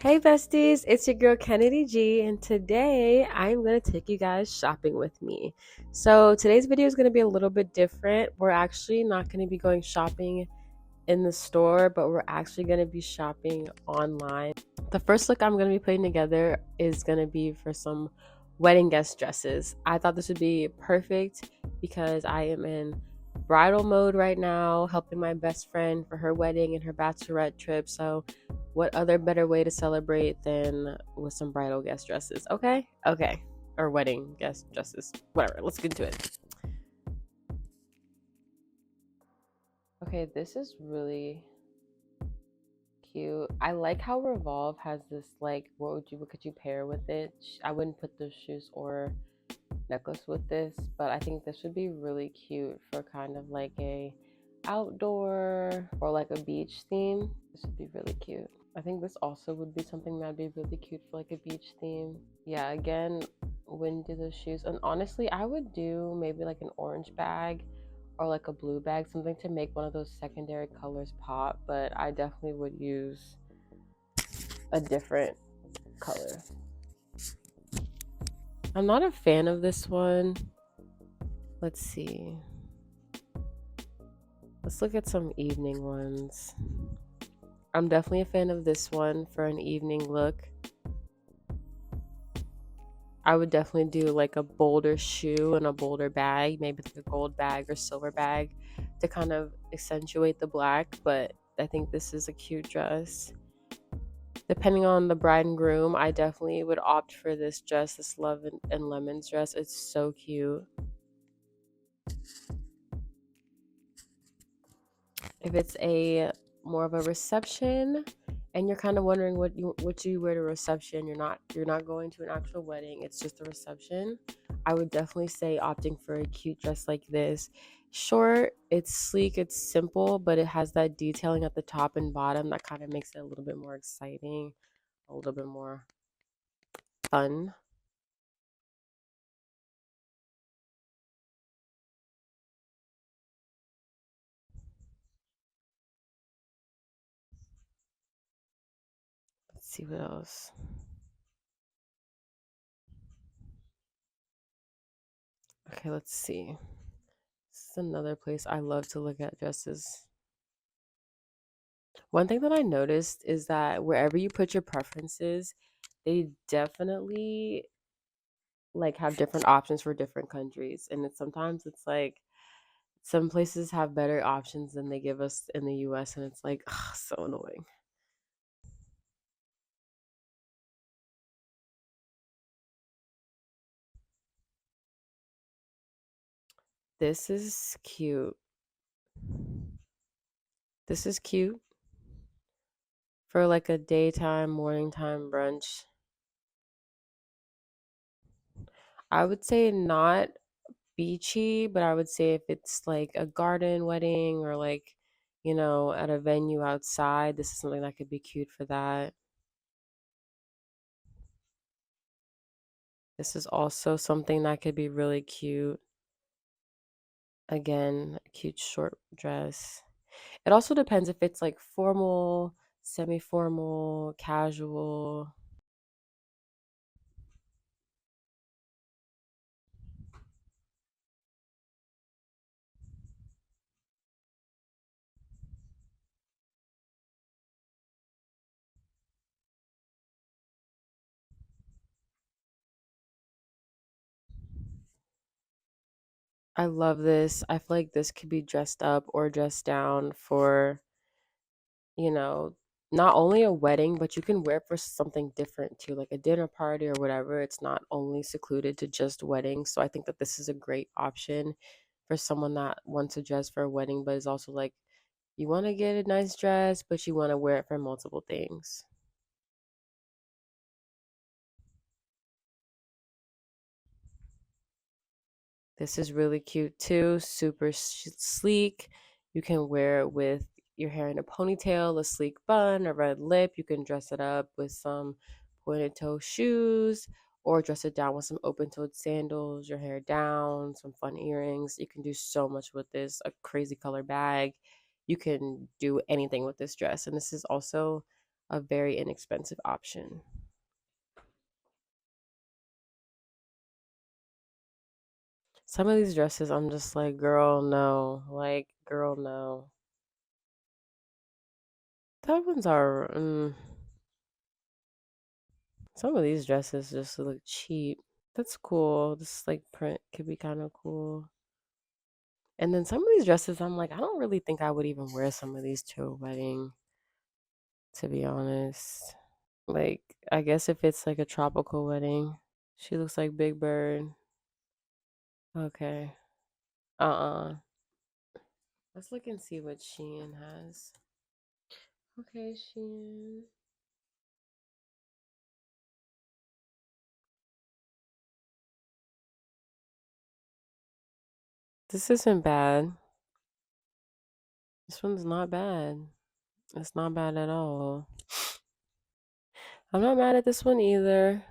Hey besties, it's your girl Kennedy G, and today I'm going to take you guys shopping with me. So, today's video is going to be a little bit different. We're actually not going to be going shopping in the store, but we're actually going to be shopping online. The first look I'm going to be putting together is going to be for some wedding guest dresses. I thought this would be perfect because I am in bridal mode right now, helping my best friend for her wedding and her bachelorette trip. So, what other better way to celebrate than with some bridal guest dresses? Okay? Okay. Or wedding guest dresses. Whatever. Let's get into it. Okay, this is really cute. I like how Revolve has this like what could you pair with it? I wouldn't put the shoes or necklace with this, but I think this would be really cute for kind of like a outdoor or like a beach theme. This would be really cute. I think this also would be something that'd be really cute for like a beach theme. Yeah, again, wouldn't do those shoes. And honestly, I would do maybe like an orange bag or like a blue bag, something to make one of those secondary colors pop, but I definitely would use a different color. I'm not a fan of this one. Let's see. Let's look at some evening ones. I'm definitely a fan of this one for an evening look. I would definitely do like a bolder shoe and a bolder bag, maybe like a gold bag or silver bag to kind of accentuate the black, but I think this is a cute dress. Depending on the bride and groom, I definitely would opt for this dress, this Love and Lemons dress. It's so cute. If it's a more of a reception and you're kind of wondering what you wear to a reception, you're not going to an actual wedding, it's just a reception, I would definitely say opting for a cute dress like this. Short, it's sleek, it's simple, but it has that detailing at the top and bottom that kind of makes it a little bit more exciting, a little bit more fun. Let's see what else. Okay, let's see. This is another place I love to look at dresses. One thing that I noticed is that wherever you put your preferences, they definitely like have different options for different countries. And it's like some places have better options than they give us in the US, and it's like ugh, so annoying. This is cute. This is cute for like a daytime, morning time brunch. I would say not beachy, but I would say if it's like a garden wedding or like, at a venue outside, this is something that could be cute for that. This is also something that could be really cute. Again, a cute short dress. It also depends if it's like formal, semi-formal, casual. I love this. I feel like this could be dressed up or dressed down for you know, not only a wedding, but you can wear it for something different too, like a dinner party or whatever. It's not only secluded to just weddings. So I think that this is a great option for someone that wants to dress for a wedding, but is also like, you want to get a nice dress, but you want to wear it for multiple things. This is really cute too, super sleek. You can wear it with your hair in a ponytail, a sleek bun, a red lip. You can dress it up with some pointed toe shoes or dress it down with some open toed sandals, your hair down, some fun earrings. You can do so much with this, a crazy color bag. You can do anything with this dress. And this is also a very inexpensive option. Some of these dresses, I'm just like, girl, no. Like, girl, no. That ones are, some of these dresses just look cheap. That's cool. This like print could be kind of cool. And then some of these dresses, I'm like, I don't really think I would even wear some of these to a wedding, to be honest. Like, I guess if it's like a tropical wedding. She looks like Big Bird. Okay. Uh-uh. Let's look and see what Shein has. Okay, Shein. This isn't bad. This one's not bad. It's not bad at all. I'm not mad at this one either.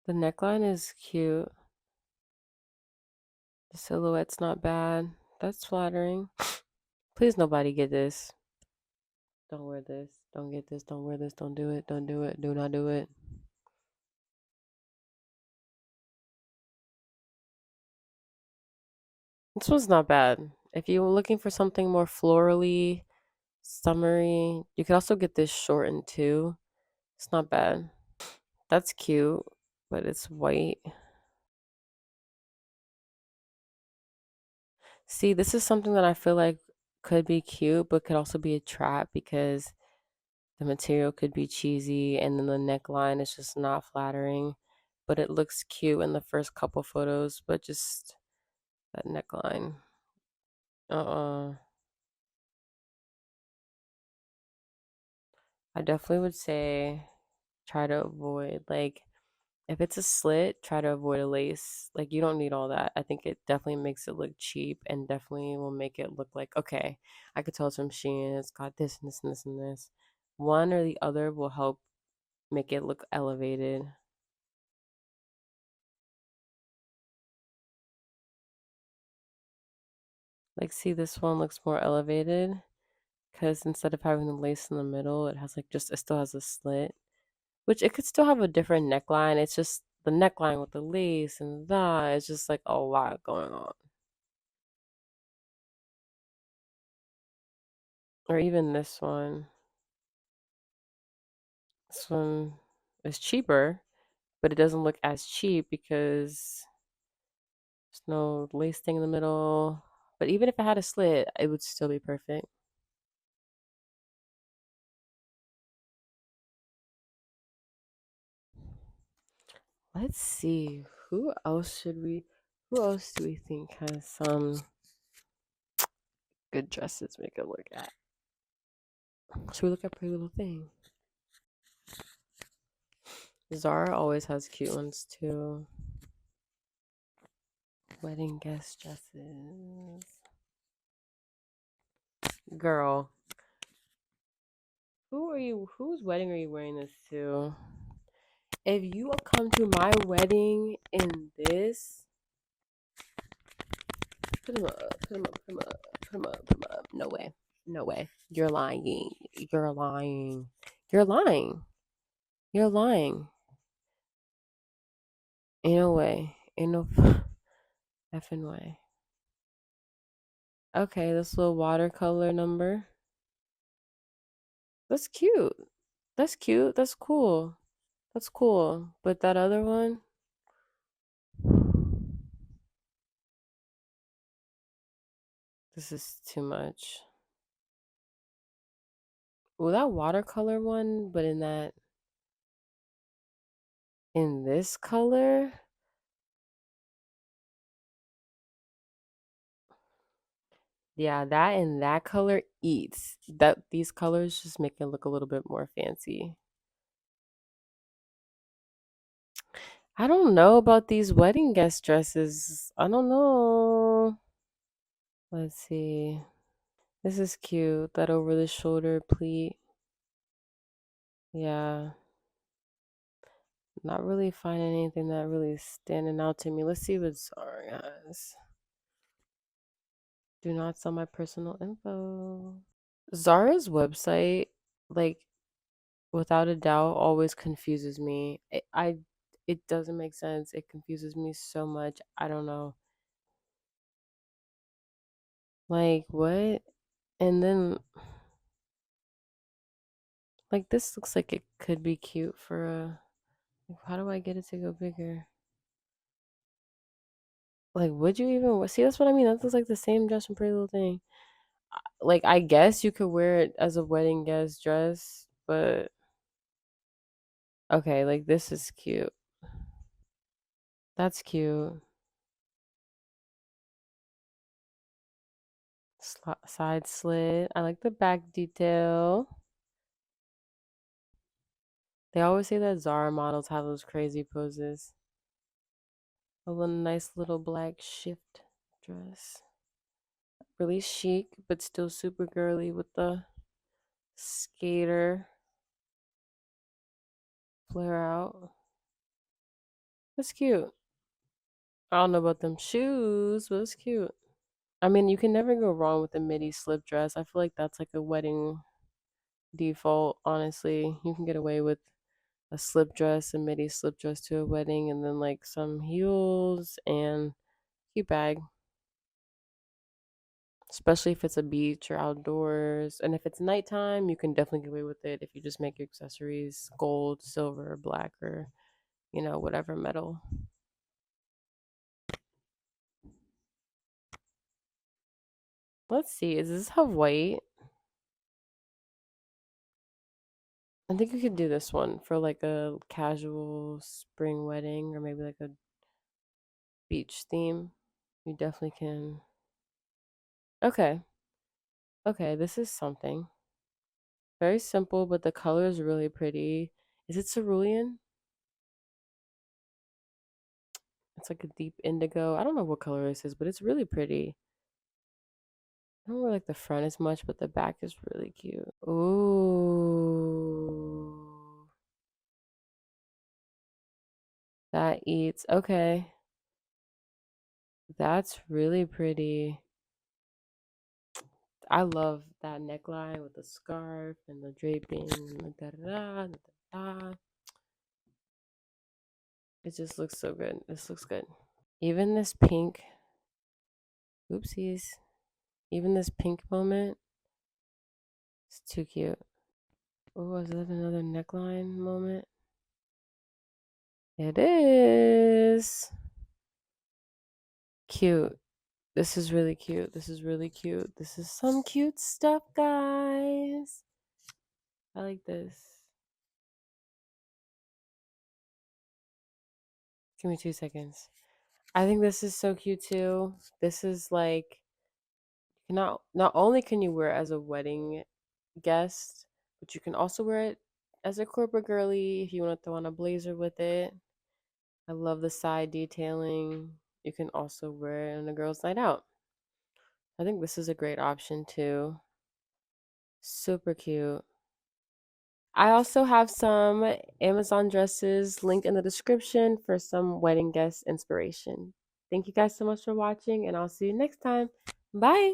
The neckline is cute. The silhouette's not bad. That's flattering. Please nobody get this. Don't wear this. Don't get this. Don't wear this. Don't do it. Don't do it. Do not do it. This one's not bad. If you were looking for something more florally, summery, you could also get this shortened too. It's not bad. That's cute, but it's white. See, this is something that I feel like could be cute, but could also be a trap because the material could be cheesy and then the neckline is just not flattering. But it looks cute in the first couple photos, but just that neckline. Uh-uh. I definitely would say try to avoid like if it's a slit, try to avoid a lace. Like you don't need all that. I think it definitely makes it look cheap and definitely will make it look like okay, I could tell it's from Shein. It's got this and this and this and this. One or the other will help make it look elevated. Like see this one looks more elevated because instead of having the lace in the middle, it has like just it still has a slit. Which it could still have a different neckline. It's just the neckline with the lace and that. It's just like a lot going on. Or even this one. This one is cheaper, but it doesn't look as cheap because there's no lace thing in the middle. But even if it had a slit, it would still be perfect. Let's see. Who else do we think has some good dresses we could look at? Should we look at Pretty Little Thing? Zara always has cute ones too. Wedding guest dresses. Girl, whose wedding are you wearing this to? If you come to my wedding in this, put them up, put them up, put them up, put them up, put them up. No way. No way. You're lying. You're lying. You're lying. You're lying. Ain't no way. Ain't no effing way. Okay, this little watercolor number. That's cute. That's cute. That's cool. That's cool. But that other one, this is too much. Well, that watercolor one, but in this color, yeah, that and that color eats. That these colors just make it look a little bit more fancy. I don't know about these wedding guest dresses. I don't know. Let's see. This is cute. That over the shoulder pleat. Yeah. Not really finding anything that really standing out to me. Let's see what Zara has. Do not sell my personal info. Zara's website like without a doubt always confuses me. It doesn't make sense. It confuses me so much. I don't know. Like what? And then like this looks like it could be cute for a how do I get it to go bigger? Like would you even see that's what I mean? That looks like the same dress from Pretty Little Thing. Like I guess you could wear it as a wedding guest dress, but okay, like this is cute. That's cute. Side slit. I like the back detail. They always say that Zara models have those crazy poses. A little nice little black shift dress. Really chic, but still super girly with the skater flare out. That's cute. I don't know about them shoes, but it's cute. I mean, you can never go wrong with a midi slip dress. I feel like that's like a wedding default, honestly. You can get away with a slip dress, a midi slip dress to a wedding, and then like some heels and cute bag. Especially if it's a beach or outdoors. And if it's nighttime, you can definitely get away with it if you just make your accessories gold, silver, black, or, whatever metal. Let's see, does this have white? I think you could do this one for like a casual spring wedding or maybe like a beach theme. You definitely can. Okay. Okay, this is something. Very simple, but the color is really pretty. Is it cerulean? It's like a deep indigo. I don't know what color this is, but it's really pretty. I don't really like the front as much, but the back is really cute. Ooh. That eats. Okay. That's really pretty. I love that neckline with the scarf and the draping and the da da da da. It just looks so good. This looks good. Even this pink, oopsies. Even this pink moment, it's too cute. Oh, is that another neckline moment? It is. Cute. This is really cute. This is really cute. This is some cute stuff, guys. I like this. Give me 2 seconds. I think this is so cute too. This is like not only can you wear it as a wedding guest, but you can also wear it as a corporate girly if you want to throw on a blazer with it. I love the side detailing. You can also wear it on a girls' night out. I think this is a great option too. Super cute. I also have some Amazon dresses linked in the description for some wedding guest inspiration. Thank you guys so much for watching, and I'll see you next time. Bye.